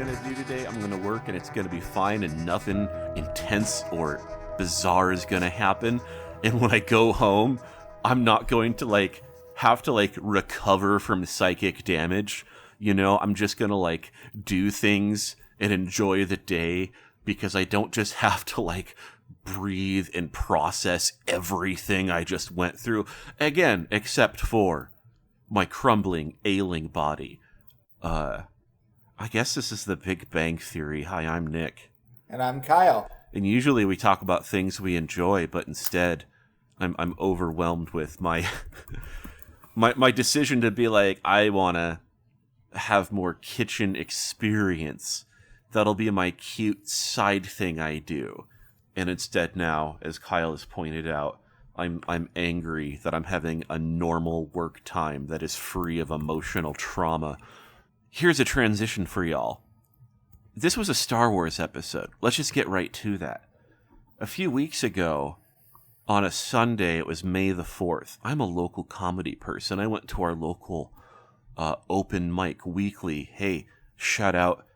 going to do today. I'm going to work and it's going to be fine and nothing intense or bizarre is going to happen. And when I go home, I'm not going to have to recover from psychic damage. You know, I'm just going to do things and enjoy the day because I don't just have to breathe and process everything I just went through. Again, except for my crumbling, ailing body. I guess this is the Big Bang Theory. Hi, I'm Nick. And I'm Kyle. And usually we talk about things we enjoy, but instead I'm overwhelmed with my my decision to be I want to have more kitchen experience. That'll be my cute side thing I do. And instead now, as Kyle has pointed out, I'm angry that I'm having a normal work time that is free of emotional trauma. Here's a transition for y'all. This was a Star Wars episode. Let's just get right to that. A few weeks ago, on a Sunday, it was May the 4th. I'm a local comedy person. I went to our local open mic weekly. Hey, shout out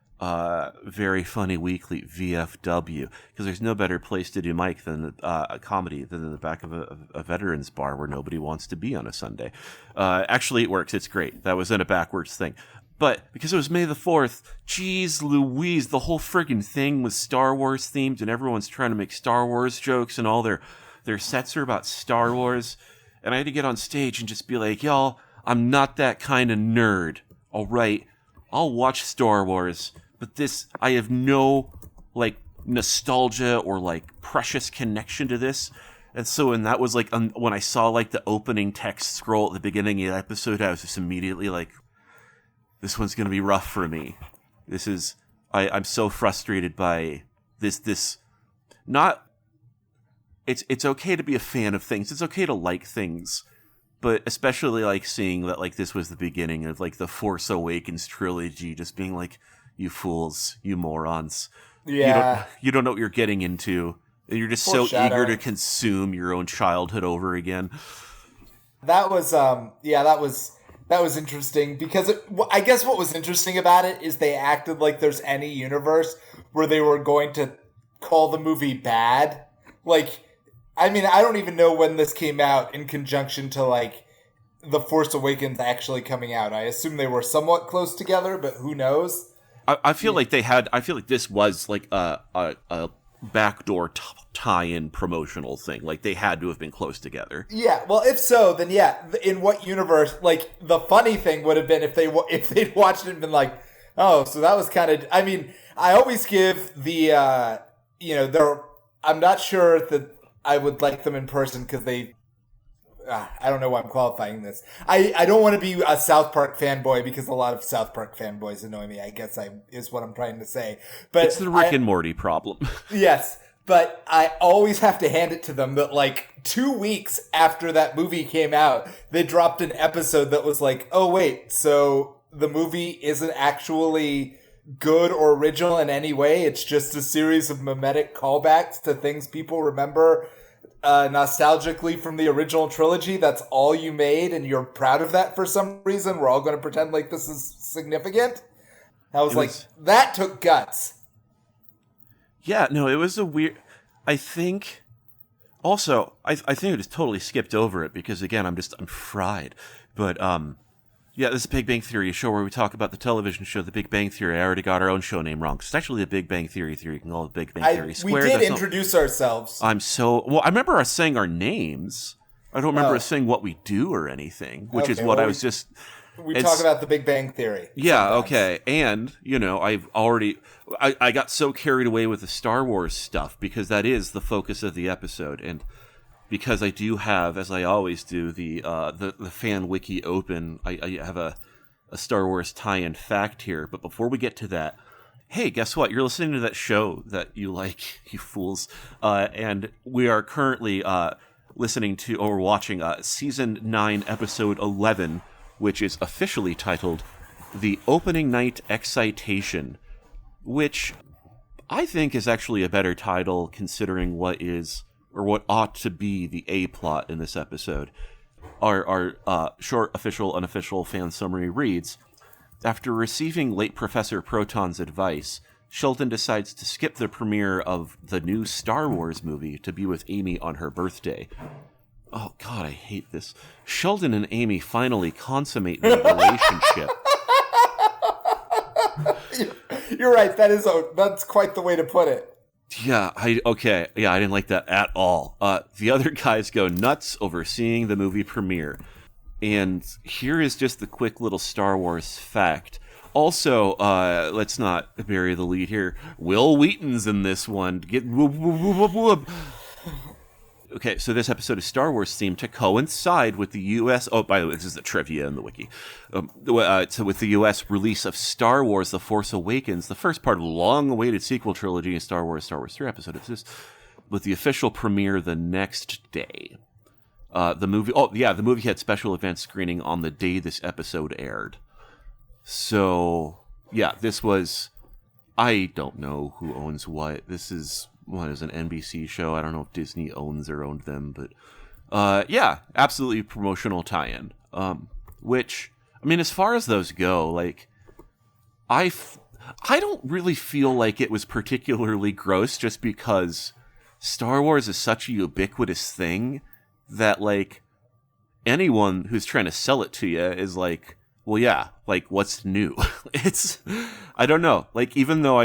Very Funny Weekly, VFW, because there's no better place to do mic than a comedy than in the back of a veterans bar where nobody wants to be on a Sunday. Actually, it works. It's great. That was in a backwards thing. But because it was May the 4th, geez Louise, the whole friggin' thing was Star Wars themed, and everyone's trying to make Star Wars jokes, and all their sets are about Star Wars. And I had to get on stage and just be like, y'all, I'm not that kind of nerd. All right, I'll watch Star Wars, but I have no nostalgia or precious connection to this. And so, and that was when I saw the opening text scroll at the beginning of the episode, I was just immediately this one's going to be rough for me. This is, I'm so frustrated by this, not, it's okay to be a fan of things. It's okay to like things, but especially seeing that this was the beginning of the Force Awakens trilogy, just being you fools, you morons. Yeah. You don't know what you're getting into. And you're just so eager to consume your own childhood over again. That was, that was interesting because I guess what was interesting about it is they acted like there's any universe where they were going to call the movie bad. I don't even know when this came out in conjunction to The Force Awakens actually coming out. I assume they were somewhat close together, but who knows? I feel like this was a backdoor tie-in promotional thing. They had to have been close together. Yeah, well, if so, then yeah, in what universe? The funny thing would have been if they'd watched it and been oh, so that was kind of. I always give the I'm not sure that I would like them in person because they. I don't know why I'm qualifying this. I don't want to be a South Park fanboy because a lot of South Park fanboys annoy me. I guess is what I'm trying to say. But it's the Rick and Morty problem. Yes, but I always have to hand it to them that 2 weeks after that movie came out, they dropped an episode that was oh wait, so the movie isn't actually good or original in any way. It's just a series of mimetic callbacks to things people remember nostalgically from the original trilogy. That's all you made, and you're proud of that for some reason. We're all going to pretend this is significant. I was that took guts. Yeah, no, it was a weird. I think. Also, I think I just totally skipped over it because again, I'm fried. But yeah, this is Big Bang Theory, a show where we talk about the television show The Big Bang Theory. I already got our own show name wrong. It's actually the Big Bang Theory. You can call it Big Bang Theory Squared. We did introduce ourselves. I remember us saying our names. I don't remember us saying what we do or anything, which is what I was just. We talk about The Big Bang Theory. Yeah, sometimes. Okay. And, I got so carried away with the Star Wars stuff because that is the focus of the episode. And because I do have, as I always do, the fan wiki open, I have a Star Wars tie-in fact here. But before we get to that, hey, guess what? You're listening to that show that you like, you fools. And we are currently listening to, or watching, Season 9, Episode 11, which is officially titled The Opening Night Excitation, which I think is actually a better title considering what ought to be the A-plot in this episode. Our short official, unofficial fan summary reads, after receiving late Professor Proton's advice, Sheldon decides to skip the premiere of the new Star Wars movie to be with Amy on her birthday. Oh, God, I hate this. Sheldon and Amy finally consummate their relationship. You're right. That's quite the way to put it. Yeah, I didn't like that at all. The other guys go nuts over seeing the movie premiere. And here is just the quick little Star Wars fact. Also, let's not bury the lead here. Wil Wheaton's in this one. Okay, so this episode is Star Wars themed to coincide with the U.S. Oh, by the way, this is the trivia in the wiki. So with the U.S. release of Star Wars: The Force Awakens, the first part of the long-awaited sequel trilogy in Star Wars 3 episode of this, with the official premiere the next day. The movie had special event screening on the day this episode aired. So, yeah, this was... I don't know who owns what. This is... What is an NBC show? I don't know if Disney owns or owned them, but yeah, absolutely promotional tie-in. Which, I mean, as far as those go, like, I don't really feel like it was particularly gross, just because Star Wars is such a ubiquitous thing that, like, anyone who's trying to sell it to you is like, well, yeah, like, what's new? I don't know. Like, even though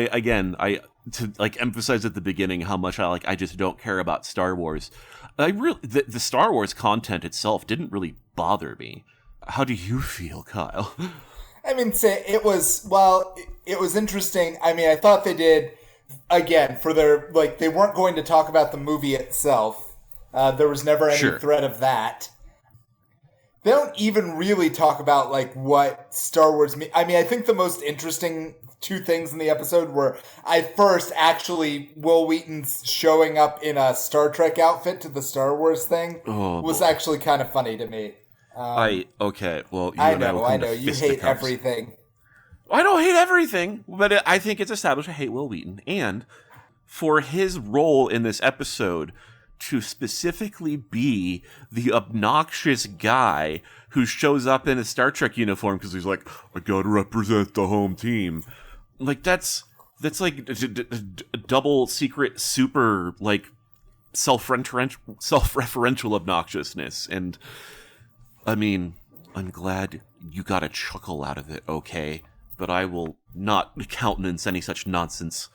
to like emphasize at the beginning how much I just don't care about Star Wars. The Star Wars content itself didn't really bother me. How do you feel, Kyle? I mean, it was interesting. I mean, I thought they did, again, for their, like, they weren't going to talk about the movie itself. There was never any threat of that. They don't even really talk about, like, what Star Wars means. I mean, I think the most interesting two things in the episode were, Wil Wheaton's showing up in a Star Trek outfit to the Star Wars thing was actually kind of funny to me. I know. You hate everything. I don't hate everything, but I think it's established I hate Wil Wheaton. And for his role in this episode to specifically be the obnoxious guy who shows up in a Star Trek uniform because he's like, I gotta represent the home team. Like, that's like a double secret super, like, self-referential obnoxiousness. And, I mean, I'm glad you got a chuckle out of it, okay? But I will not countenance any such nonsense.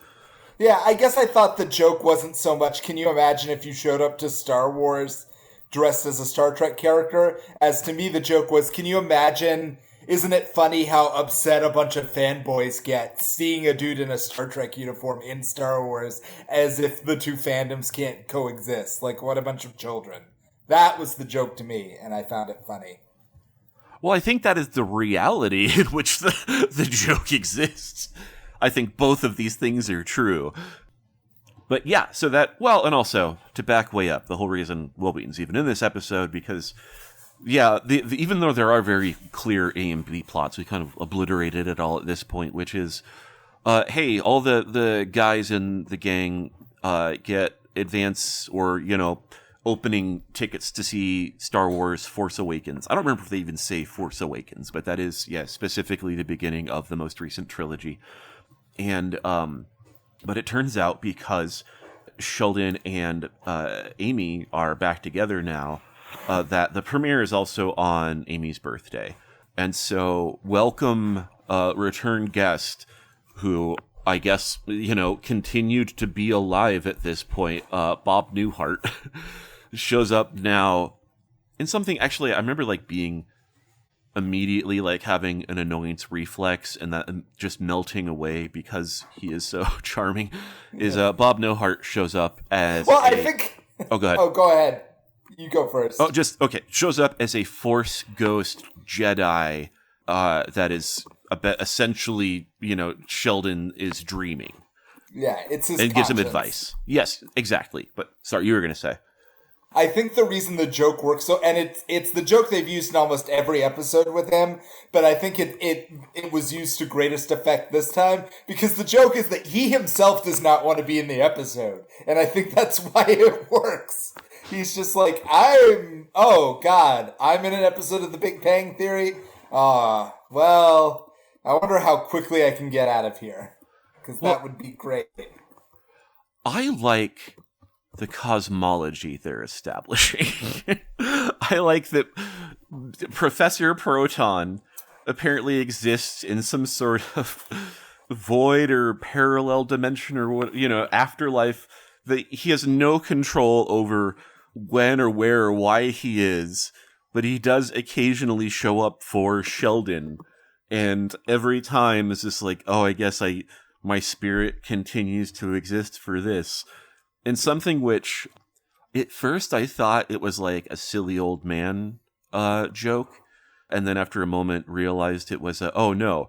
Yeah, I guess I thought the joke wasn't so much, can you imagine if you showed up to Star Wars dressed as a Star Trek character? As to me, the joke was, can you imagine, isn't it funny how upset a bunch of fanboys get seeing a dude in a Star Trek uniform in Star Wars, as if the two fandoms can't coexist? Like, what a bunch of children. That was the joke to me, and I found it funny. Well, I think that is the reality in which the joke exists. I think both of these things are true. But yeah, so that, well, and also, to back way up, the whole reason Wil Wheaton's even in this episode, because, yeah, even though there are very clear A and B plots, we kind of obliterated it all at this point, which is, hey, all the guys in the gang get advance or, opening tickets to see Star Wars Force Awakens. I don't remember if they even say Force Awakens, but that is, specifically the beginning of the most recent trilogy. And, but it turns out because Sheldon and Amy are back together now, that the premiere is also on Amy's birthday. And so welcome return guest who I guess, continued to be alive at this point, Bob Newhart, shows up now in something, actually, I remember, being immediately, having an annoyance reflex and that just melting away because he is so charming, is Bob Newhart shows up as I think... Oh, go ahead. Oh, go ahead. You go first. Oh, okay. Shows up as a Force Ghost Jedi that is essentially, Sheldon is dreaming. Yeah, it's his and conscience. Gives him advice. Yes, exactly. But sorry, you were going to say. I think the reason the joke works and it's the joke they've used in almost every episode with him, but I think it was used to greatest effect this time because the joke is that he himself does not want to be in the episode, and I think that's why it works. He's just like, I'm in an episode of The Big Bang Theory. Well, I wonder how quickly I can get out of here. Because that would be great. I like the cosmology they're establishing. I like that Professor Proton apparently exists in some sort of void or parallel dimension or what, afterlife, that he has no control over when or where or why he is, but he does occasionally show up for Sheldon, and every time is just like, oh, I guess my spirit continues to exist for this. And something which at first I thought it was like a silly old man joke, and then after a moment realized it was oh no,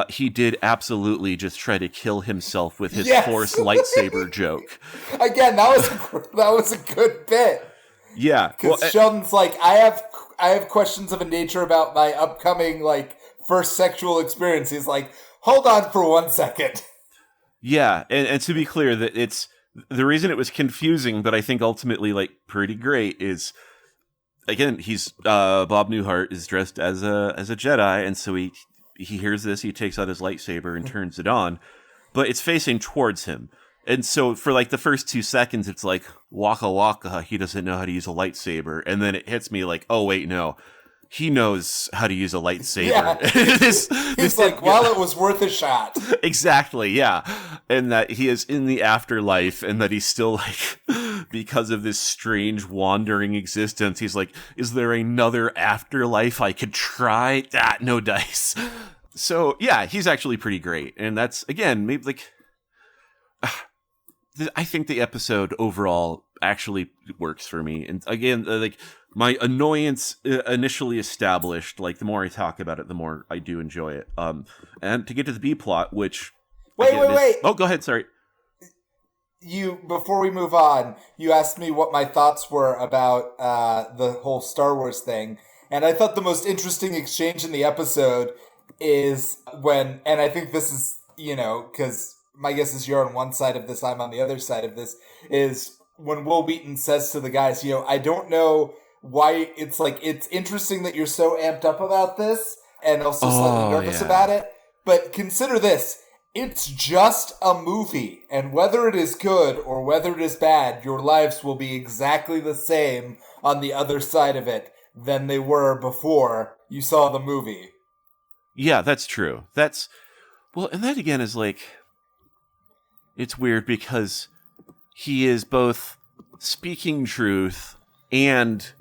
he did absolutely just try to kill himself with his Force lightsaber joke. Again, that was a good bit. Yeah, because Sheldon's like, I have questions of a nature about my upcoming first sexual experience. He's like, hold on for 1 second. Yeah, and to be clear, that it's the reason it was confusing, but I think ultimately pretty great is, again, he's Bob Newhart is dressed as a Jedi, and so he hears this, he takes out his lightsaber and turns it on, but it's facing towards him. And so for the first 2 seconds, it's like, waka waka, he doesn't know how to use a lightsaber. And then it hits me like, oh, wait, no. He knows how to use a lightsaber. Yeah. He's like, well, it was worth a shot. Exactly, yeah. And that he is in the afterlife, and that he's still because of this strange wandering existence, he's like, is there another afterlife I could try? No dice. So, yeah, he's actually pretty great. And that's, again, maybe I think the episode overall actually works for me. And again, my annoyance initially established, the more I talk about it, the more I do enjoy it. And to get to the B plot, which wait. Oh, go ahead. Sorry. Before we move on, you asked me what my thoughts were about the whole Star Wars thing, and I thought the most interesting exchange in the episode is when, and I think this is because my guess is you're on one side of this, I'm on the other side of this, is when Will Wheaton says to the guys, I don't know why it's interesting that you're so amped up about this and also slightly nervous about it, but consider this, it's just a movie, and whether it is good or whether it is bad, your lives will be exactly the same on the other side of it than they were before you saw the movie. Yeah, that's true. And that again is it's weird because he is both speaking truth and,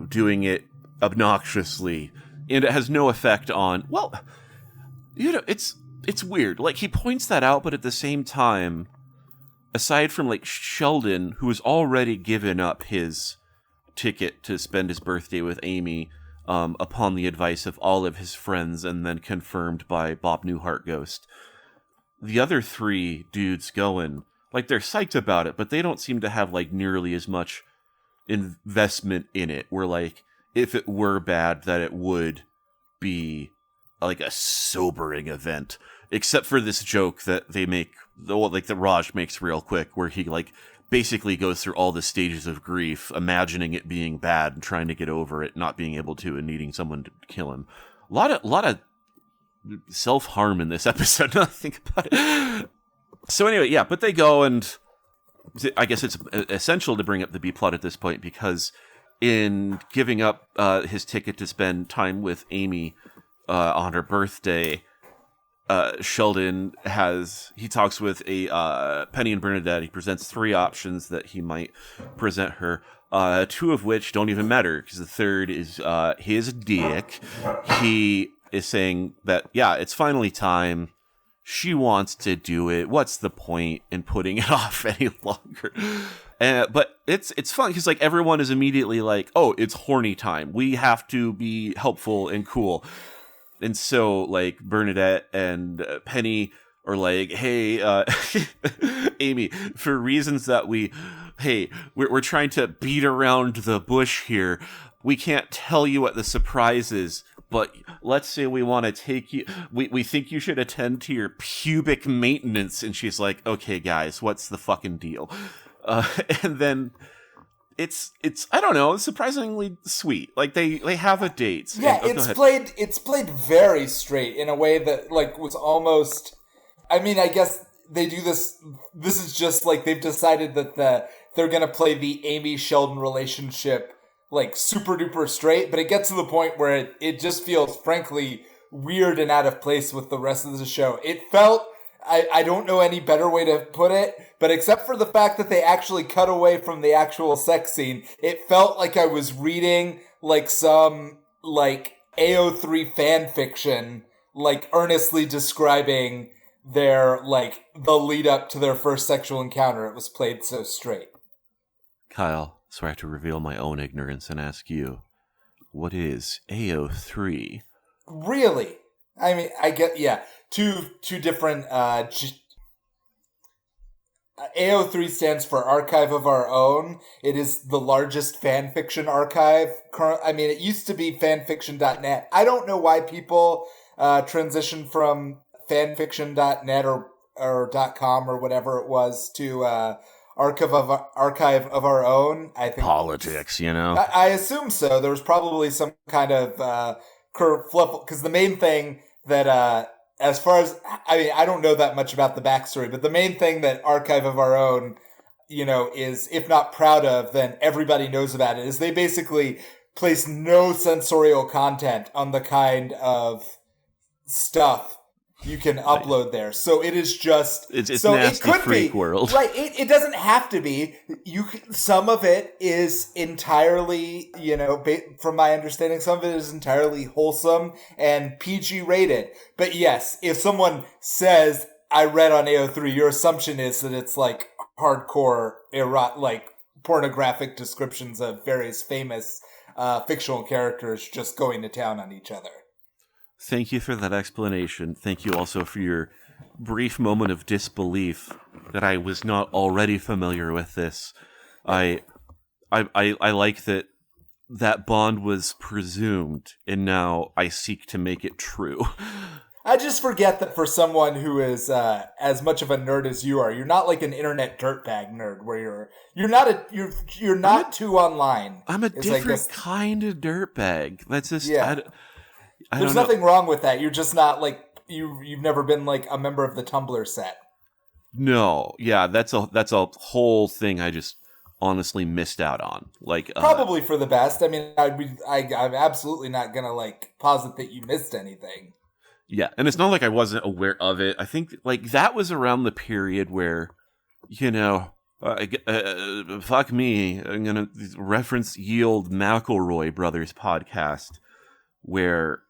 doing it obnoxiously. And it has no effect on, it's weird. He points that out, but at the same time, aside from Sheldon, who has already given up his ticket to spend his birthday with Amy, upon the advice of all of his friends and then confirmed by Bob Newhart Ghost, the other three dudes going, they're psyched about it, but they don't seem to have nearly as much investment in it, where if it were bad, that it would be a sobering event, except for this joke that they make, that Raj makes real quick, where he basically goes through all the stages of grief, imagining it being bad and trying to get over it, not being able to, and needing someone to kill him. A lot of self-harm in this episode, now I think about it. So anyway, yeah, but they go, and I guess it's essential to bring up the B-plot at this point, because in giving up his ticket to spend time with Amy on her birthday, Sheldon he talks with Penny and Bernadette. He presents 3 options that he might present her, 2 of which don't even matter, because the third is his dick. He is saying that, yeah, it's finally time. She wants to do it. What's the point in putting it off any longer? But it's fun because everyone is immediately oh, it's horny time. We have to be helpful and cool. And so Bernadette and Penny are hey, Amy, for reasons that we're trying to beat around the bush here. We can't tell you what the surprise is, but let's say we want to take you, we think you should attend to your pubic maintenance. And she's like, okay, guys, what's the fucking deal? And then it's I don't know, it's surprisingly sweet. Like they have a date. Yeah, And, it's played very straight in a way that like was almost. I mean, I guess they do this. This is just like they've decided that they're gonna play the Amy Sheldon relationship like super duper straight, but it gets to the point where it just feels frankly weird and out of place with the rest of the show. It felt. I don't know any better way to put it, but except for the fact that they actually cut away from the actual sex scene, it felt like I was reading like some like AO3 fan fiction, like earnestly describing their like the lead up to their first sexual encounter. It was played so straight. Kyle, so I have to reveal my own ignorance and ask you, what is AO3? Really? I mean, I get, yeah. Two different, AO3 stands for Archive of Our Own. It is the largest fanfiction archive. I mean, it used to be fanfiction.net. I don't know why people, transitioned from fanfiction.net or .com or whatever it was to, Archive of Our Own. I think Politics, you know? I assume so. There was probably some kind of, kerfluffle, because the main thing that, as far as, I mean, I don't know that much about the backstory, but the main thing that Archive of Our Own, you know, is, if not proud of, then everybody knows about it, is they basically place no sensorial content on the kind of stuff you can upload there. So it is just... It's so nasty it could freak be, world. Right, it doesn't have to be. Some of it is entirely, you know, from my understanding, some of it is entirely wholesome and PG rated. But yes, if someone says, I read on AO3, your assumption is that it's like hardcore, like pornographic descriptions of various famous fictional characters just going to town on each other. Thank you for that explanation. Thank you also for your brief moment of disbelief that I was not already familiar with this. I like that bond was presumed, and now I seek to make it true. I just forget that for someone who is as much of a nerd as you are, you're not like an internet dirtbag nerd where you're not too online. I'm a different kind of dirtbag. That's just There's nothing wrong with that. You're just not like you've never been like a member of the Tumblr set. No, yeah, that's a whole thing I just honestly missed out on. Like probably for the best. I mean, I'm absolutely not gonna like posit that you missed anything. Yeah, and it's not like I wasn't aware of it. I think like that was around the period where, you know, fuck me, I'm gonna reference Yield McElroy Brothers podcast, where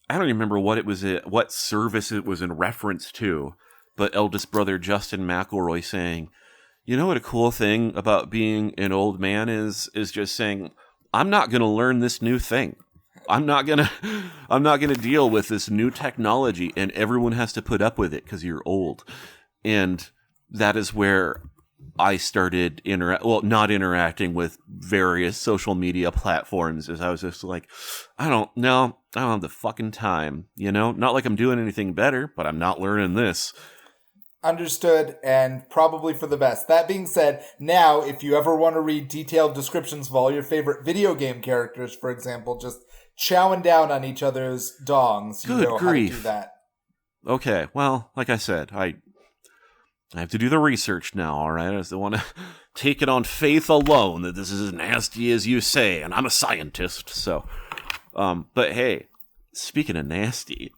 I don't even remember what service it was in reference to, but eldest brother Justin McElroy saying, you know what a cool thing about being an old man is just saying, I'm not going to learn this new thing. I'm not going to deal with this new technology, and everyone has to put up with it because you're old. And that is where I started not interacting with various social media platforms, as I was just like, I don't have the fucking time, you know? Not like I'm doing anything better, but I'm not learning this. Understood, and probably for the best. That being said, now, if you ever want to read detailed descriptions of all your favorite video game characters, for example, just chowing down on each other's dongs, Good you know grief. how to do that. Okay, well, like I said, I have to do the research now, all right? I just want to take it on faith alone that this is as nasty as you say, and I'm a scientist, so... but hey, speaking of nasty,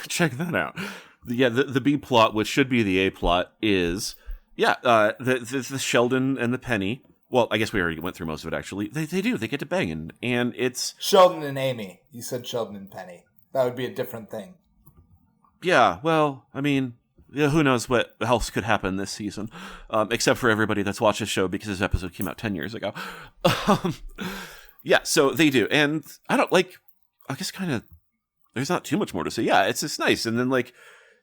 check that out. The B plot, which should be the A plot, is the Sheldon and the Penny. Well, I guess we already went through most of it. Actually, they get to banging, and it's Sheldon and Amy. You said Sheldon and Penny. That would be a different thing. Yeah, well, I mean, who knows what else could happen this season, except for everybody that's watched the show because this episode came out 10 years ago. Yeah, so they do, and I guess kind of. There's not too much more to say. Yeah, it's just nice, and then like.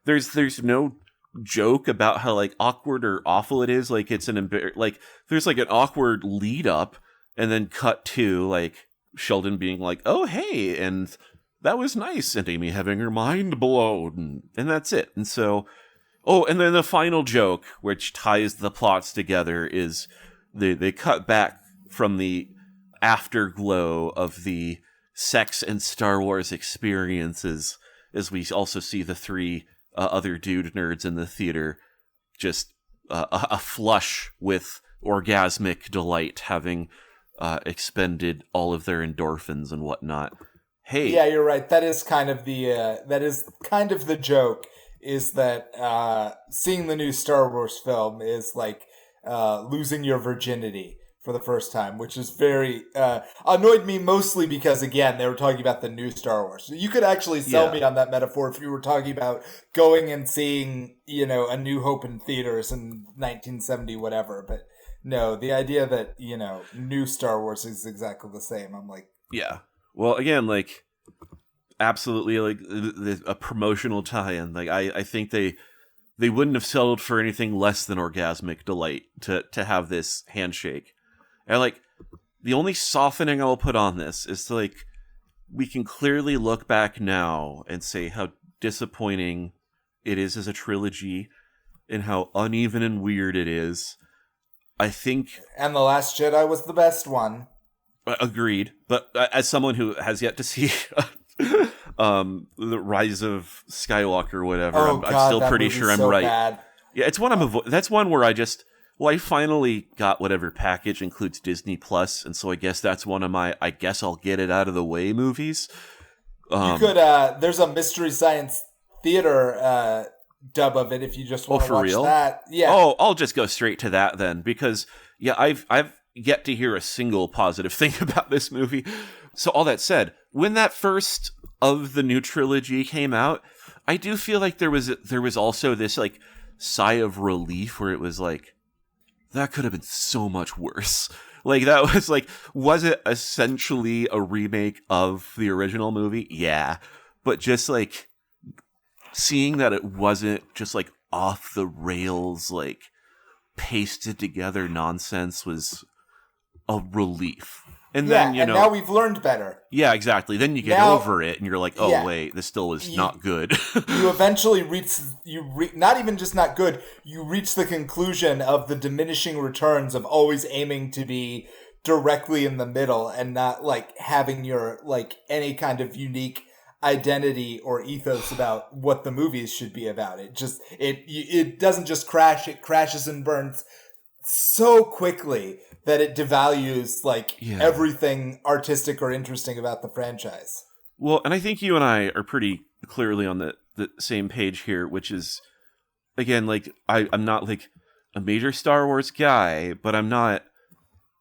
There's no joke about how like awkward or awful it is. Like it's there's like an awkward lead up and then cut to like Sheldon being like, oh, hey. And that was nice. And Amy having her mind blown and that's it. And so, and then the final joke, which ties the plots together is they cut back from the afterglow of the sex and Star Wars experiences, as we also see the three other dude nerds in the theater just a flush with orgasmic delight, having expended all of their endorphins and whatnot. Hey, yeah, you're right. That is kind of the joke. Is that seeing the new Star Wars film is like losing your virginity for the first time, which is very annoyed me, mostly because, again, they were talking about the new Star Wars. You could actually sell me on that metaphor if you were talking about going and seeing, A New Hope in theaters in 1970, whatever. But no, the idea that, new Star Wars is exactly the same. I'm like... Yeah. Well, again, like, absolutely, like, a promotional tie-in. Like, I think they wouldn't have settled for anything less than orgasmic delight to have this handshake. And, like, the only softening I will put on this is, like, we can clearly look back now and say how disappointing it is as a trilogy and how uneven and weird it is. I think... And The Last Jedi was the best one. Agreed. But as someone who has yet to see the Rise of Skywalker or whatever, I'm still pretty sure I'm right. Bad. Yeah, it's one that's one where I finally got whatever package includes Disney Plus, and so I guess that's one of my I guess I'll get it out of the way movies. You could there's a Mystery Science Theater dub of it if you just want to watch real? that. Yeah. Oh, I'll just go straight to that then, because yeah, I've yet to hear a single positive thing about this movie. So all that said, when that first of the new trilogy came out, I do feel like there was also this like sigh of relief where it was like, that could have been so much worse. Like, that was like, was it essentially a remake of the original movie? Yeah. But just like seeing that it wasn't just like off the rails, like pasted together nonsense was a relief. And then, now we've learned better. Yeah, exactly. Then you get over it, and you're like, "Oh, wait, this still is not good." You eventually not even just not good. You reach the conclusion of the diminishing returns of always aiming to be directly in the middle and not like having your like any kind of unique identity or ethos about what the movies should be about. It doesn't just crash; it crashes and burns so quickly that it devalues everything artistic or interesting about the franchise. Well, and I think you and I are pretty clearly on the same page here, which is, again, like, I'm not like a major Star Wars guy, but I'm not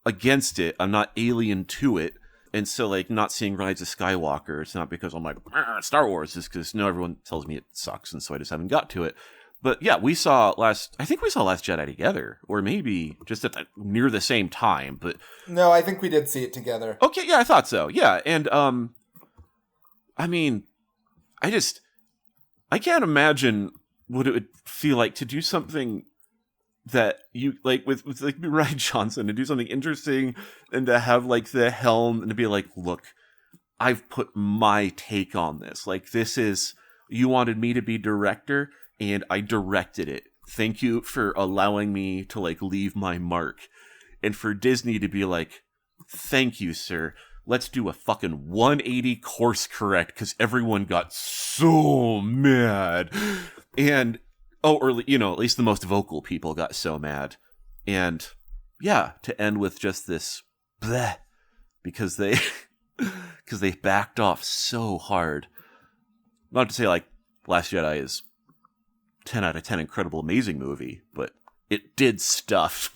against it. I'm not alien to it. And so, like, not seeing Rise of Skywalker, it's not because I'm like, Star Wars, it's because everyone tells me it sucks, and so I just haven't got to it. But yeah, we saw Last Jedi together, or maybe just near the same time. But no, I think we did see it together. Okay, yeah, I thought so. Yeah, and I mean, I can't imagine what it would feel like to do something that you like with like Rian Johnson, to do something interesting and to have like the helm and to be like, look, I've put my take on this. Like, this is, you wanted me to be director, and I directed it. Thank you for allowing me to like leave my mark. And for Disney to be like, thank you, sir. Let's do a fucking 180 course correct because everyone got so mad. And, or, at least the most vocal people got so mad. And yeah, to end with just this bleh, because they backed off so hard. Not to say like Last Jedi is 10 out of 10 incredible, amazing movie, but it did stuff.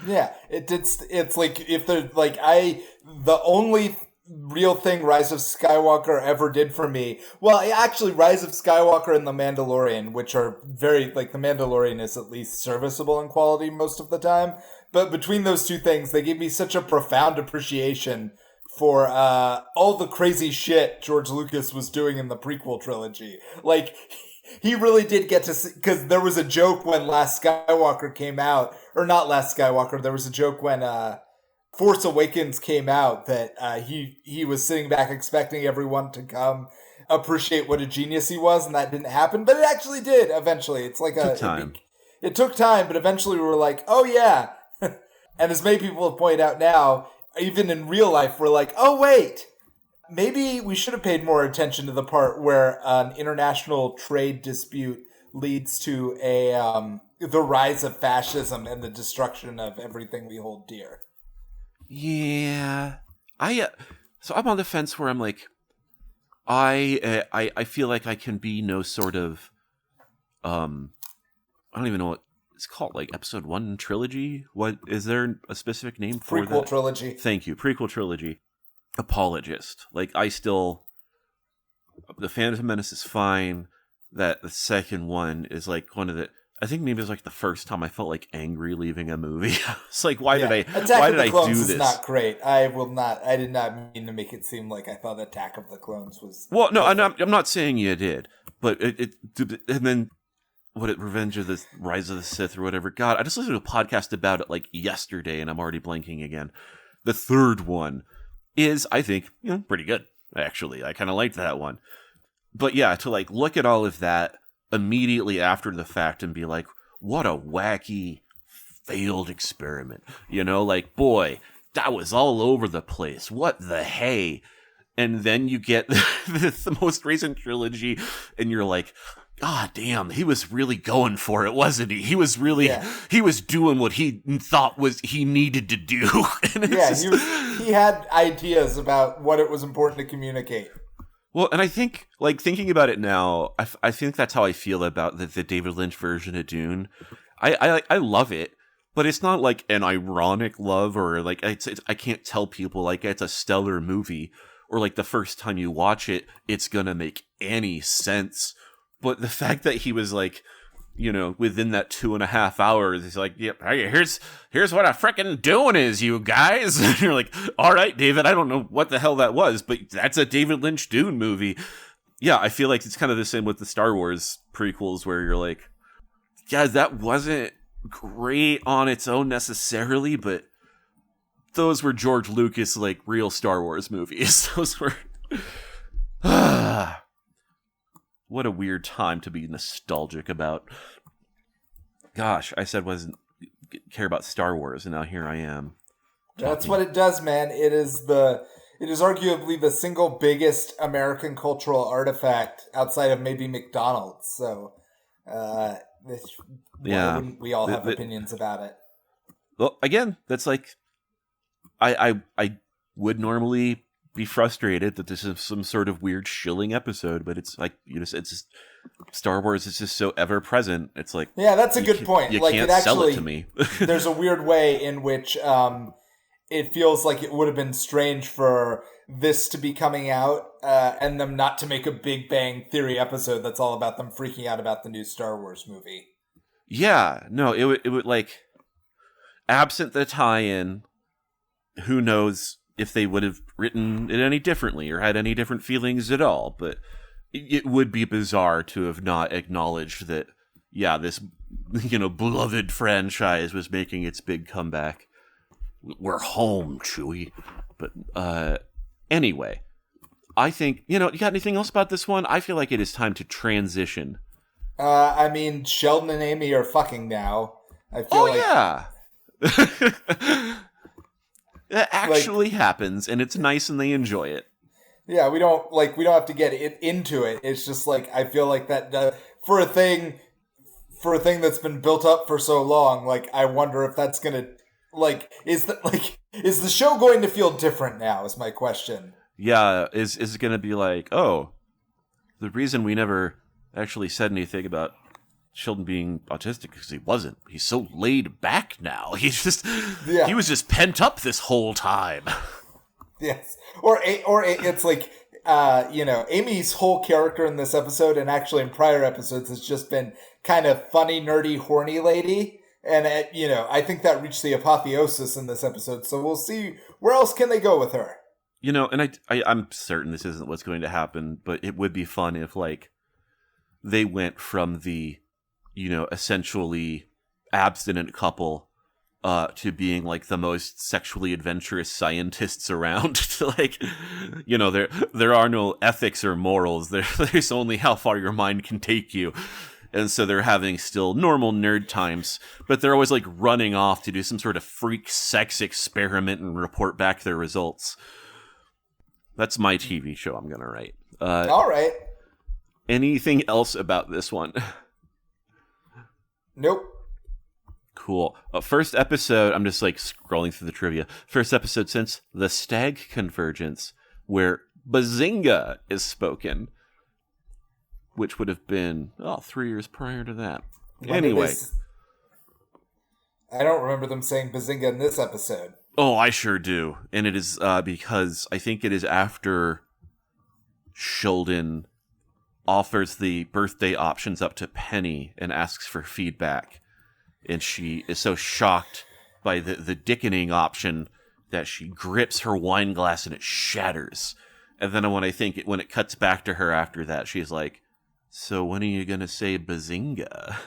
Yeah, it did. It's like, if the only real thing Rise of Skywalker ever did for me, well, actually Rise of Skywalker and The Mandalorian, which are very, like, The Mandalorian is at least serviceable in quality most of the time, but between those two things, they gave me such a profound appreciation for all the crazy shit George Lucas was doing in the prequel trilogy. Like, he really did get to see, because there was a joke when Last Skywalker came out, or not Last Skywalker, there was a joke when Force Awakens came out that he was sitting back expecting everyone to come appreciate what a genius he was, and that didn't happen, but it actually did eventually. It's like it took time. It took time, but eventually we were like, oh yeah. And as many people have pointed out now, even in real life, we're like, oh, wait, maybe we should have paid more attention to the part where an international trade dispute leads to the rise of fascism and the destruction of everything we hold dear. Yeah. So I'm on the fence where I'm like, I feel like I can be no sort of, I don't even know what it's called, like episode 1 trilogy? What is there a specific name for that? Prequel trilogy. Thank you. Prequel trilogy. Apologist. Like, the Phantom Menace is fine. That the second one is like one of the, I think maybe it was like the first time I felt like angry leaving a movie. It's like, why did I do this? Is not great. I did not mean to make it seem like I thought Attack of the Clones was. Well, no, I'm not saying you did, but and then Revenge of the Rise of the Sith or whatever. God, I just listened to a podcast about it like yesterday, and I'm already blanking again. The third one is, I think, pretty good. Actually, I kind of liked that one. But yeah, to like look at all of that immediately after the fact and be like, what a wacky failed experiment. Like, boy, that was all over the place. What the hey? And then you get the most recent trilogy and you're like, ah, damn, he was really going for it, wasn't he? He was really, he was doing what he thought he needed to do. And he had ideas about what it was important to communicate. Well, and I think, like, thinking about it now, I think that's how I feel about the David Lynch version of Dune. I love it, but it's not like an ironic love, or like I can't tell people like it's a stellar movie, or like the first time you watch it, it's gonna make any sense. But the fact that he was like, within that 2.5 hours, he's like, yep, hey, here's what a frickin' Dune is, you guys. And you're like, all right, David, I don't know what the hell that was, but that's a David Lynch Dune movie. Yeah, I feel like it's kind of the same with the Star Wars prequels, where you're like, yeah, that wasn't great on its own necessarily, but those were George Lucas, like, real Star Wars movies. Those were... What a weird time to be nostalgic about. Gosh, I said wasn't care about Star Wars, and now here I am. That's what it does, man. It is arguably the single biggest American cultural artifact outside of maybe McDonald's. So, why wouldn't we all have opinions about it? Well, again, that's like, I would normally be frustrated that this is some sort of weird shilling episode, but it's like, it's just Star Wars is just so ever present. It's like, yeah, that's a good point. You like, can't sell it to me. There's a weird way in which it feels like it would have been strange for this to be coming out and them not to make a Big Bang Theory episode that's all about them freaking out about the new Star Wars movie. Yeah, no, it would like, absent the tie-in, who knows if they would have written it any differently or had any different feelings at all. But it would be bizarre to have not acknowledged that, yeah, this, beloved franchise was making its big comeback. We're home, Chewie. But anyway, I think, you got anything else about this one? I feel like it is time to transition. I mean, Sheldon and Amy are fucking now. I feel yeah. It actually happens, and it's nice, and they enjoy it. Yeah, we don't have to get into it. It's just like, I feel like that for a thing that's been built up for so long. Like, I wonder if that's gonna, like, is the show going to feel different now? Is my question. Yeah, is it going to be like, oh, the reason we never actually said anything about Sheldon being autistic because he wasn't. He's so laid back now. He was just pent up this whole time. Yes, or it's like, Amy's whole character in this episode and actually in prior episodes has just been kind of funny, nerdy, horny lady, and I think that reached the apotheosis in this episode. So we'll see where else can they go with her. And I'm certain this isn't what's going to happen, but it would be fun if like they went from the essentially abstinent couple to being like the most sexually adventurous scientists around. To like, there are no ethics or morals. There's only how far your mind can take you. And so they're having still normal nerd times, but they're always like running off to do some sort of freak sex experiment and report back their results. That's my TV show I'm going to write. All right. Anything else about this one? Nope. Cool. First episode, I'm just like scrolling through the trivia. First episode since The Stag Convergence, where Bazinga is spoken, which would have been 3 years prior to that. Anyway. I don't remember them saying Bazinga in this episode. Oh, I sure do. And it is because I think it is after Sheldon offers the birthday options up to Penny and asks for feedback. And she is so shocked by the dickening option that she grips her wine glass and it shatters. And then when it cuts back to her after that, she's like, so when are you going to say Bazinga?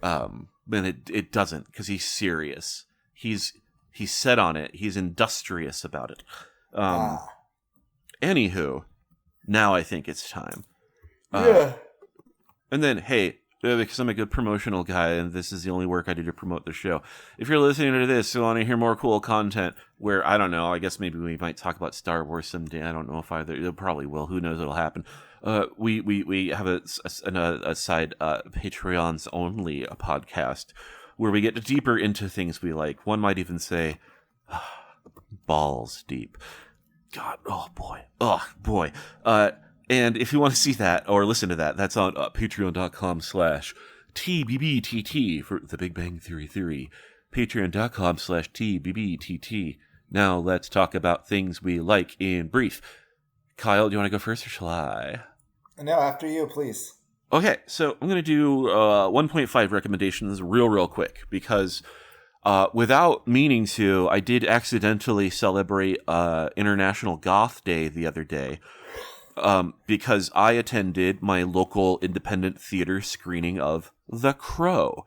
And it doesn't, because he's serious. He's set on it. He's industrious about it. Anywho, now I think it's time. Yeah. And then, hey, because I'm a good promotional guy and this is the only work I do to promote the show. If you're listening to this, you want to hear more cool content where, I don't know, I guess maybe we might talk about Star Wars someday. I don't know if it probably will. Who knows what'll happen. We have a side Patreons only a podcast where we get deeper into things we like. One might even say balls deep. God, oh boy. And if you want to see that or listen to that, that's on patreon.com/TBBTT for The Big Bang Theory Theory. Patreon.com/TBBTT. Now let's talk about things we like in brief. Kyle, do you want to go first or shall I? No, after you, please. Okay, so I'm going to do 1.5 recommendations real quick because without meaning to, I did accidentally celebrate International Goth Day the other day. Because I attended my local independent theater screening of The Crow.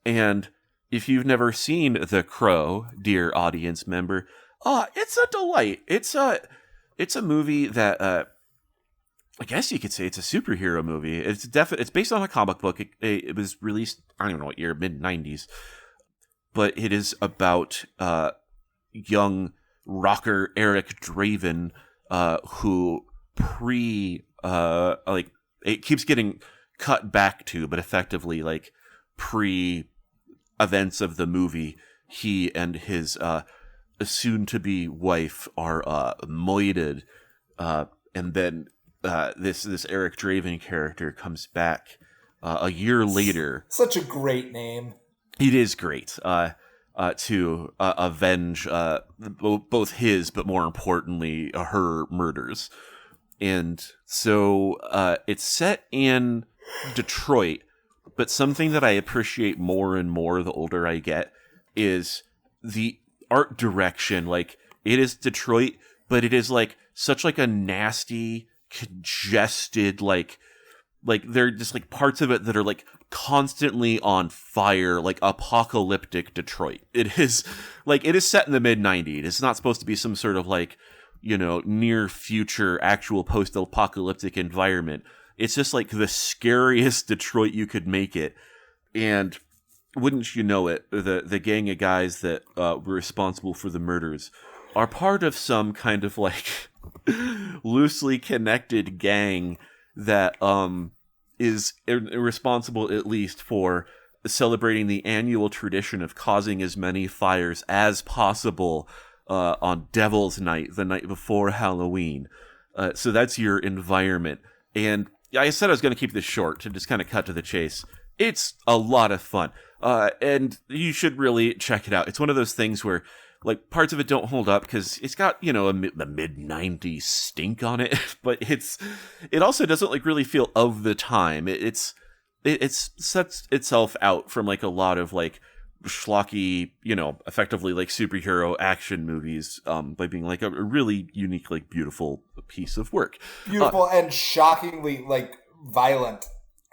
And if you've never seen The Crow, dear audience member, it's a delight. It's a movie that, I guess you could say it's a superhero movie. It's based on a comic book. It was released, I don't even know what year, mid-90s. But it is about young rocker Eric Draven, who it keeps getting cut back to, but effectively like pre events of the movie, he and his soon to be wife are moided, and then this Eric Draven character comes back a year later. Such a great name. It is great. To avenge both his, but more importantly, her murders. And so it's set in Detroit, but something that I appreciate more and more the older I get is the art direction. Like, it is Detroit, but it is like such like a nasty, congested, like they're just like parts of it that are like constantly on fire, like apocalyptic Detroit. It is set in the mid-90s. It's not supposed to be some sort of like, near future actual post-apocalyptic environment. It's just like the scariest Detroit you could make it. And wouldn't you know it, the gang of guys that were responsible for the murders are part of some kind of like loosely connected gang that is responsible at least for celebrating the annual tradition of causing as many fires as possible on Devil's Night, the night before Halloween. So that's your environment. And I said I was going to keep this short to just kind of cut to the chase. It's a lot of fun. And you should really check it out. It's one of those things where like parts of it don't hold up because it's got, a mid-90s stink on it, but it also doesn't like really feel of the time. It sets itself out from like a lot of like schlocky, effectively like superhero action movies, by being like a really unique, like beautiful piece of work. Beautiful and shockingly like violent.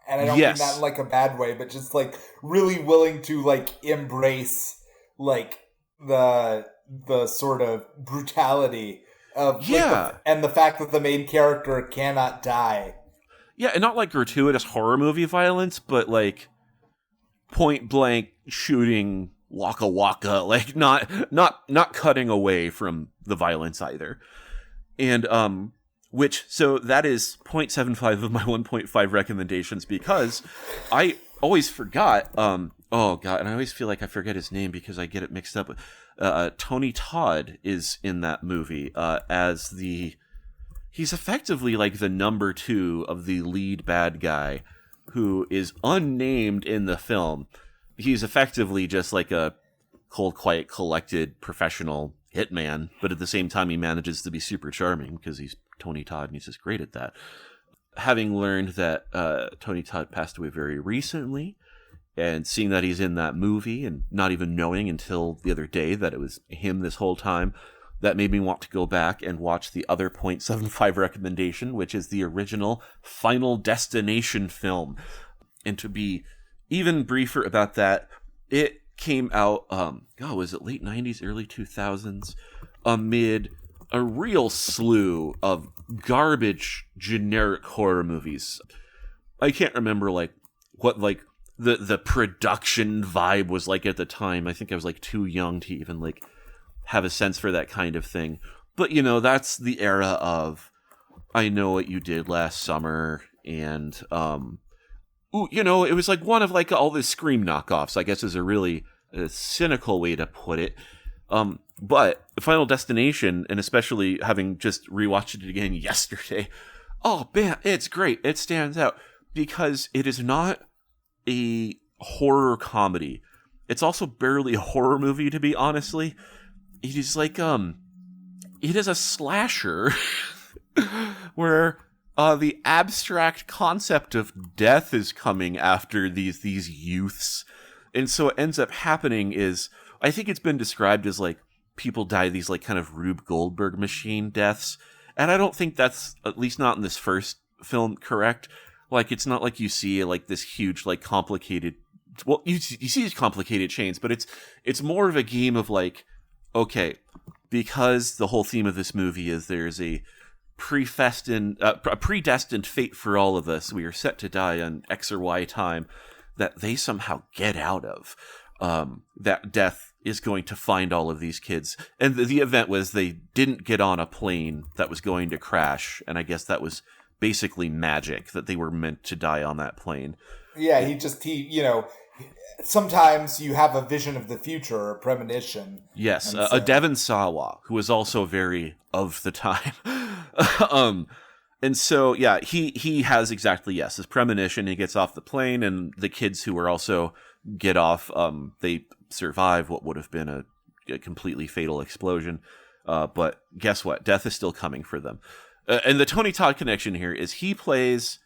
And I don't mean that in like a bad way, but just like really willing to like embrace like the sort of brutality of and the fact that the main character cannot die. Yeah, and not like gratuitous horror movie violence, but like point blank shooting waka waka, like not cutting away from the violence either. And so that is 0.75 of my 1.5 recommendations, because I always forgot oh god, and I always feel like I forget his name because I get it mixed up. Tony Todd is in that movie as he's effectively like the number 2 of the lead bad guy, who is unnamed in the film. He's effectively just like a cold, quiet, collected professional hitman, but at the same time he manages to be super charming because he's Tony Todd and he's just great at that. Having learned that Tony Todd passed away very recently, and seeing that he's in that movie and not even knowing until the other day that it was him this whole time, that made me want to go back and watch the other 0.75 recommendation, which is the original Final Destination film. And to be even briefer about that, it came out, was it late 90s, early 2000s, amid a real slew of garbage, generic horror movies. I can't remember, like, what, like, the production vibe was like at the time. I think I was, like, too young to even, like, have a sense for that kind of thing. But, you know, that's the era of I Know What You Did Last Summer, and, you know, it was like one of like all the Scream knockoffs, I guess is a really cynical way to put it. But Final Destination, and especially having just rewatched it again yesterday, oh man, it's great. It stands out because it is not a horror comedy. It's also barely a horror movie, to be honestly. It is like it is a slasher where the abstract concept of death is coming after these youths. And so what ends up happening is, I think it's been described as like people die these like kind of Rube Goldberg machine deaths. And I don't think that's, at least not in this first film, correct. Like, it's not like you see like this huge, like complicated, well, you see these complicated chains, but it's more of a game of like, okay, because the whole theme of this movie is there's a predestined fate for all of us. We are set to die on X or Y time that they somehow get out of. That death is going to find all of these kids. And the event was they didn't get on a plane that was going to crash. And I guess that was basically magic, that they were meant to die on that plane. Yeah, he sometimes you have a vision of the future or a premonition. Yes, a Devon Sawa, who was also very of the time. And so, yeah, he has exactly, yes, his premonition. He gets off the plane, and the kids who are also get off, they survive what would have been a completely fatal explosion. But guess what? Death is still coming for them. And the Tony Todd connection here is he plays,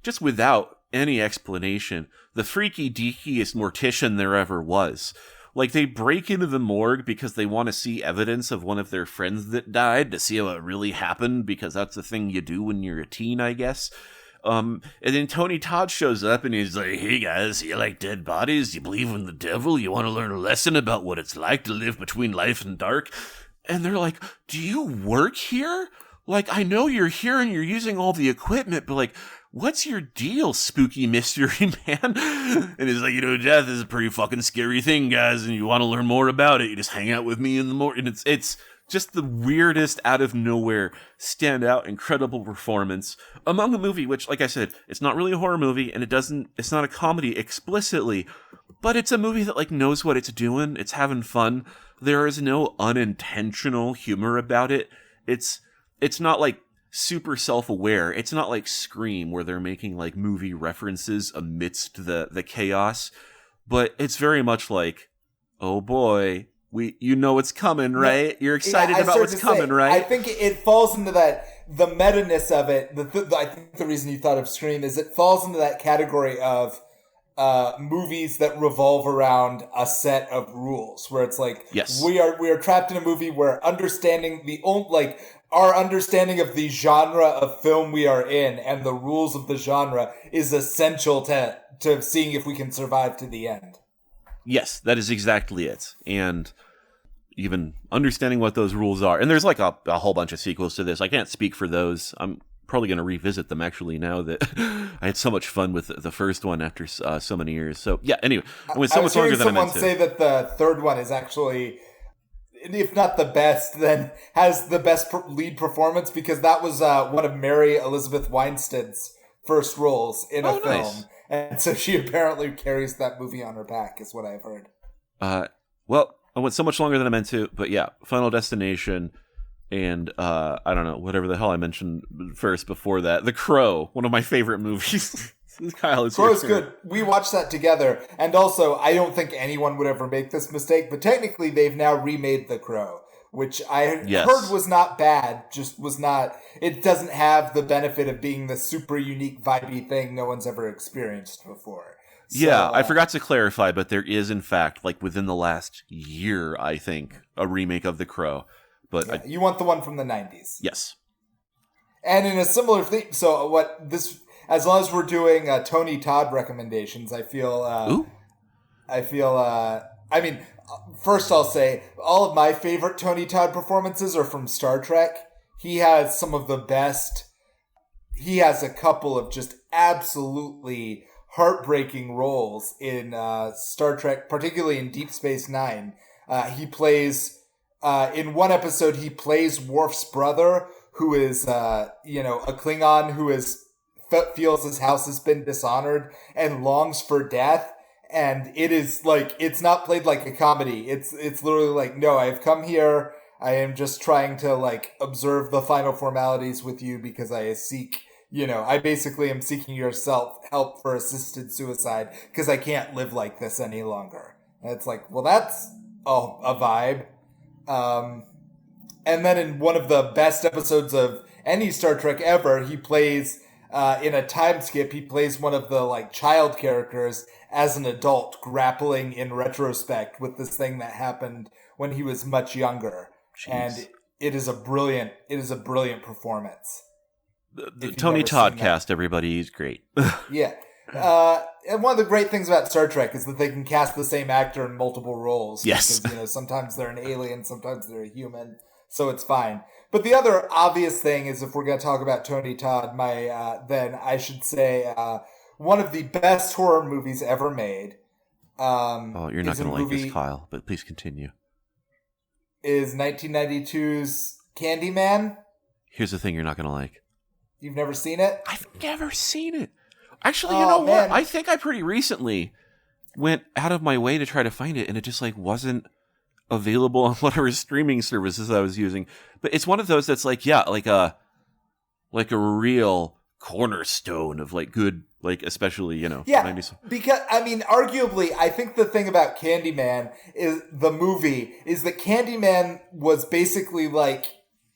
just without any explanation, the freaky deakiest mortician there ever was. Like, they break into the morgue because they want to see evidence of one of their friends that died, to see how it really happened, because that's the thing you do when you're a teen, I guess. And then Tony Todd shows up and he's like, "Hey guys, you like dead bodies? You believe in the devil? You want to learn a lesson about what it's like to live between life and dark?" And they're like, "Do you work here? Like, I know you're here and you're using all the equipment, but like, what's your deal, spooky mystery man?" And he's like, "Death is a pretty fucking scary thing, guys, and you want to learn more about it, you just hang out with me in the morning." And it's just the weirdest, out of nowhere, standout, incredible performance among a movie which, like I said, it's not really a horror movie, and it's not a comedy explicitly, but it's a movie that like knows what it's doing. It's having fun. There is no unintentional humor about it. It's not like super self-aware. It's not like Scream, where they're making like movie references amidst the chaos, but it's very much like, oh boy, you know what's coming, right? You're excited about what's coming, right? I think it falls into that, the meta-ness of it. I think the reason you thought of Scream is it falls into that category of movies that revolve around a set of rules, where it's like, yes, we are trapped in a movie where our understanding of the genre of film we are in and the rules of the genre is essential to seeing if we can survive to the end. Yes, that is exactly it. And even understanding what those rules are. And there's like a whole bunch of sequels to this. I can't speak for those. I'm probably going to revisit them actually now that I had so much fun with the first one after so many years. So yeah, anyway, it went so much longer than I meant to. Someone say that the third one is actually, if not the best, then has the best lead performance, because that was one of Mary Elizabeth Winstead's first roles in a film. Nice. And so she apparently carries that movie on her back, is what I've heard. Well, I went so much longer than I meant to, but yeah, Final Destination and I don't know, whatever the hell I mentioned first before that. The Crow, one of my favorite movies. Kyle, it's Crow's good. We watched that together. And also, I don't think anyone would ever make this mistake, but technically they've now remade The Crow, which I heard was not bad, just was not, it doesn't have the benefit of being the super unique, vibey thing no one's ever experienced before. So, yeah, I forgot to clarify, but there is, in fact, like within the last year, I think, a remake of The Crow. But yeah, you want the one from the 90s. Yes. And in a similar thing, so what this, as long as we're doing Tony Todd recommendations, I mean, first I'll say, all of my favorite Tony Todd performances are from Star Trek. He has some of the best, he has a couple of just absolutely heartbreaking roles in Star Trek, particularly in Deep Space Nine. He plays, in one episode, he plays Worf's brother, who is, a Klingon who feels his house has been dishonored and longs for death. And it is like, it's not played like a comedy. It's literally like, no, I've come here. I am just trying to like observe the final formalities with you because I seek, I basically am seeking your help for assisted suicide because I can't live like this any longer. And it's like, well, that's a vibe. And then in one of the best episodes of any Star Trek ever, he plays, in a time skip, he plays one of the like child characters as an adult grappling in retrospect with this thing that happened when he was much younger. Jeez. And it is a brilliant performance. The Tony Todd cast, everybody, he's great. Yeah. And one of the great things about Star Trek is that they can cast the same actor in multiple roles. Yes. Because, sometimes they're an alien, sometimes they're a human, so it's fine. But the other obvious thing is, if we're going to talk about Tony Todd, then I should say one of the best horror movies ever made. You're not going to like this, Kyle, but please continue. Is 1992's Candyman. Here's the thing you're not going to like. You've never seen it? I've never seen it. Actually, you know what? I think I pretty recently went out of my way to try to find it, and it just like wasn't available on whatever streaming services I was using. But it's one of those that's like, yeah, like a real cornerstone of like good, like especially, yeah, 90s. Because arguably, I think the thing about Candyman is the movie is that Candyman was basically like,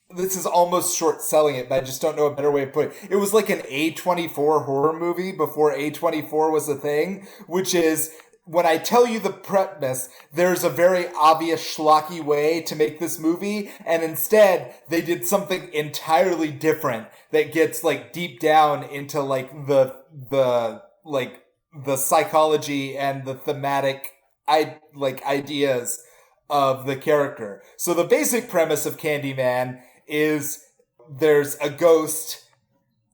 this is almost short selling it, but I just don't know a better way to put it. It was like an A24 horror movie before A24 was a thing, which is, when I tell you the premise, there's a very obvious schlocky way to make this movie, and instead they did something entirely different that gets like deep down into like the psychology and the thematic ideas of the character. So the basic premise of Candyman is there's a ghost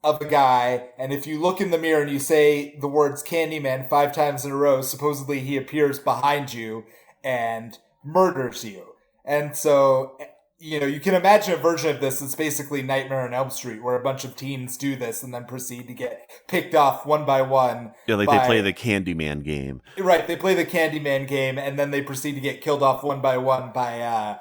of a guy, and if you look in the mirror and you say the words Candyman 5 times in a row, supposedly he appears behind you and murders you. And so, you can imagine a version of this that's basically Nightmare on Elm Street, where a bunch of teens do this and then proceed to get picked off one by one. Yeah, like they play the Candyman game. Right, they play the Candyman game, and then they proceed to get killed off one by one by,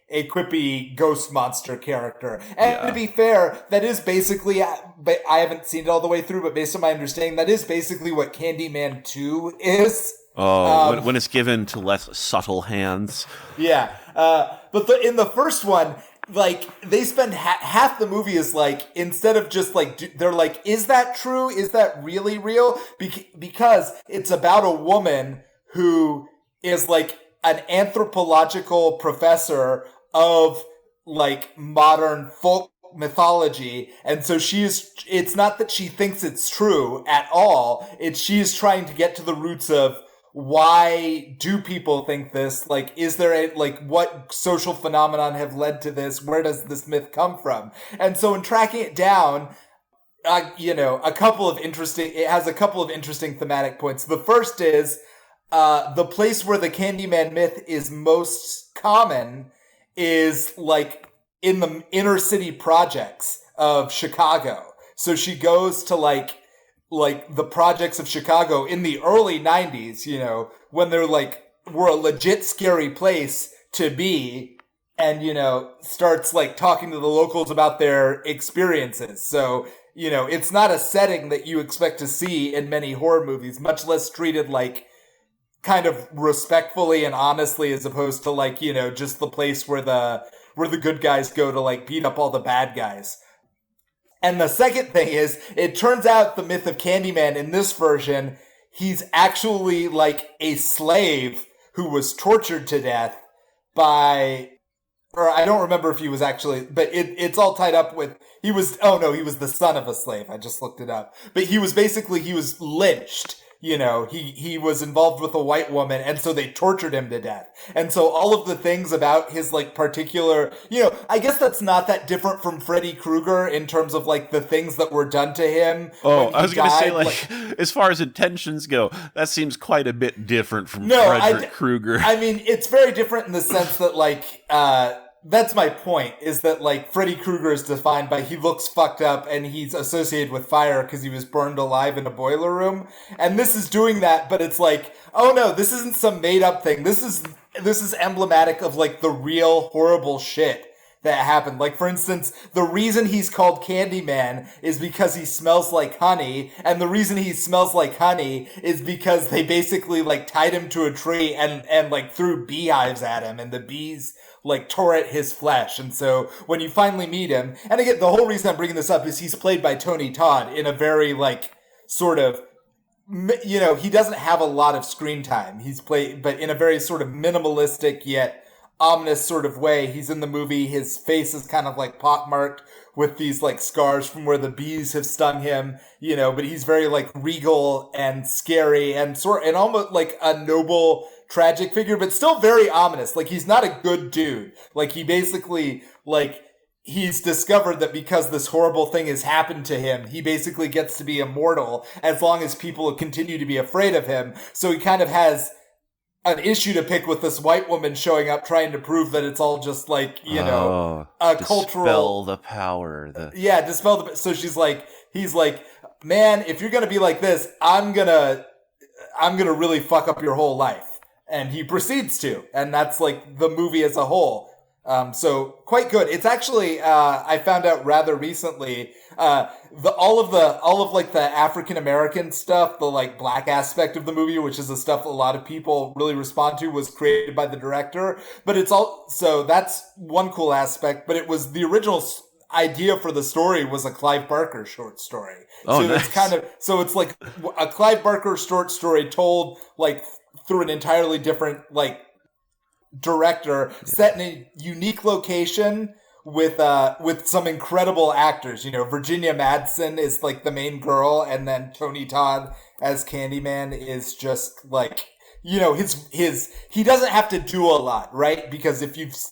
a quippy ghost monster character. And to be fair, that is basically, but I haven't seen it all the way through, but based on my understanding, that is basically what Candyman 2 is. Oh, when it's given to less subtle hands. Yeah. But in the first one, like, they spend half the movie is like, instead of just like, they're like, is that true? Is that really real? Because it's about a woman who is like an anthropological professor of like modern folk mythology. And so it's not that she thinks it's true at all. She's trying to get to the roots of why do people think this? Like, is there a, like, what social phenomenon have led to this? Where does this myth come from? And so in tracking it down, it has a couple of interesting thematic points. The first is, the place where the Candyman myth is most common is like in the inner city projects of Chicago. So she goes to like the projects of Chicago in the early 90s, you know, when they're like, were a legit scary place to be, and, you know, starts like talking to the locals about their experiences. So, you know, it's not a setting that you expect to see in many horror movies, much less treated like kind of respectfully and honestly, as opposed to like, you know, just the place where the good guys go to like beat up all the bad guys. And the second thing is, it turns out the myth of Candyman in this version, he's actually like a slave who was tortured to death by, or I don't remember if he was actually, but it's all tied up with, he was the son of a slave. I just looked it up. But he was lynched. You know, he was involved with a white woman, and so they tortured him to death. And so all of the things about his, like, particular, you know, I guess that's not that different from Freddy Krueger in terms of, like, the things that were done to him. Oh, I was going to say, like, as far as intentions go, that seems quite a bit different from Frederick Krueger. I mean, it's very different in the sense that, like, that's my point, is that, like, Freddy Krueger is defined by he looks fucked up and he's associated with fire because he was burned alive in a boiler room. And this is doing that, but it's like, oh no, this isn't some made up thing. This is emblematic of, like, the real horrible shit that happened. Like, for instance, the reason he's called Candyman is because he smells like honey, and the reason he smells like honey is because they basically, like, tied him to a tree and like, threw beehives at him, and the bees, like, tore at his flesh. And so when you finally meet him, and again, the whole reason I'm bringing this up is he's played by Tony Todd in a very, like, sort of, you know, he doesn't have a lot of screen time. He's played, but in a very sort of minimalistic yet ominous sort of way. He's in the movie. His face is kind of like pockmarked with these like scars from where the bees have stung him, you know, but he's very like regal and scary and almost like a noble, tragic figure, but still very ominous. Like, he's not a good dude. Like, he basically, like, he's discovered that because this horrible thing has happened to him, he basically gets to be immortal as long as people continue to be afraid of him. So he kind of has an issue to pick with this white woman showing up trying to prove that it's all just like, you know, a cultural... Dispel the power. So he's like, man, if you're going to be like this, I'm going to really fuck up your whole life. And he proceeds to, and that's like the movie as a whole. So quite good. It's actually, I found out rather recently, all of like the African American stuff, the like black aspect of the movie, which is the stuff a lot of people really respond to, was created by the director. But so that's one cool aspect, but it was the original idea for the story was a Clive Barker short story. Oh, so nice. It's like a Clive Barker short story told like through an entirely different, like, director, set in a unique location with some incredible actors. You know, Virginia Madsen is like the main girl, and then Tony Todd as Candyman is just like, you know, he doesn't have to do a lot, right? Because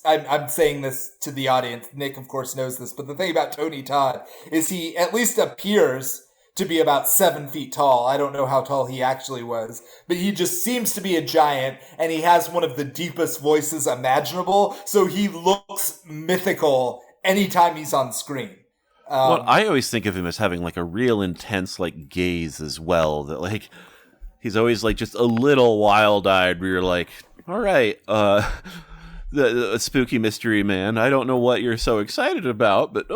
I'm saying this to the audience, Nick of course knows this, but the thing about Tony Todd is he at least appears to be about 7 feet tall. I don't know how tall he actually was, but he just seems to be a giant, and he has one of the deepest voices imaginable, so he looks mythical anytime he's on screen. Well, I always think of him as having like a real intense like gaze as well, that like he's always like just a little wild-eyed where you're like, all right, the spooky mystery man, I don't know what you're so excited about, but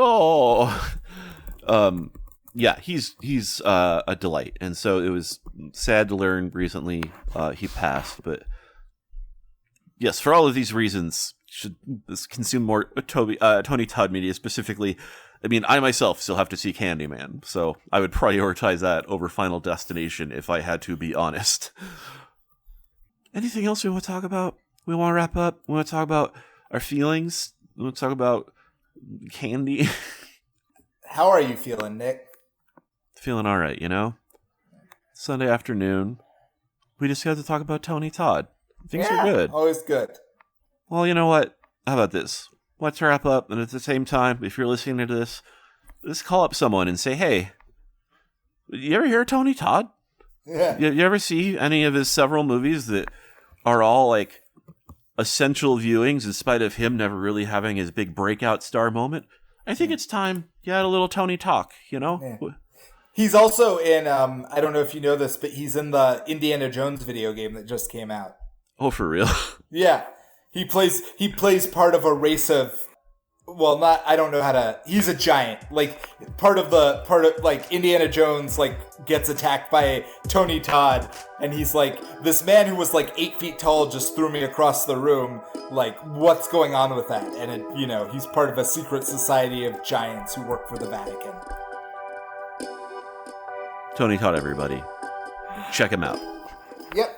yeah, he's a delight, and so it was sad to learn recently he passed. But yes, for all of these reasons, should consume more Tony Todd media. Specifically, I mean, I myself still have to see Candyman, so I would prioritize that over Final Destination if I had to be honest. Anything else we want to talk about? We want to wrap up. We want to talk about our feelings. We want to talk about candy. How are you feeling, Nick? Feeling all right, you know? Sunday afternoon, we just have to talk about Tony Todd. Things are good. Always good. Well, you know what? How about this? Let's wrap up, and at the same time, if you're listening to this, just call up someone and say, hey, you ever hear of Tony Todd? Yeah. You ever see any of his several movies that are all like essential viewings in spite of him never really having his big breakout star moment? I think it's time you had a little Tony talk, you know? Yeah. He's also in, I don't know if you know this, but he's in the Indiana Jones video game that just came out. Oh, for real? Yeah. He plays part of a race of, well, not, I don't know how to, he's a giant. Like, part of like, Indiana Jones, like, gets attacked by Tony Todd, and he's like, this man who was, like, 8 feet tall just threw me across the room. Like, what's going on with that? And, he's part of a secret society of giants who work for the Vatican. Tony Todd, everybody. Check him out. Yep.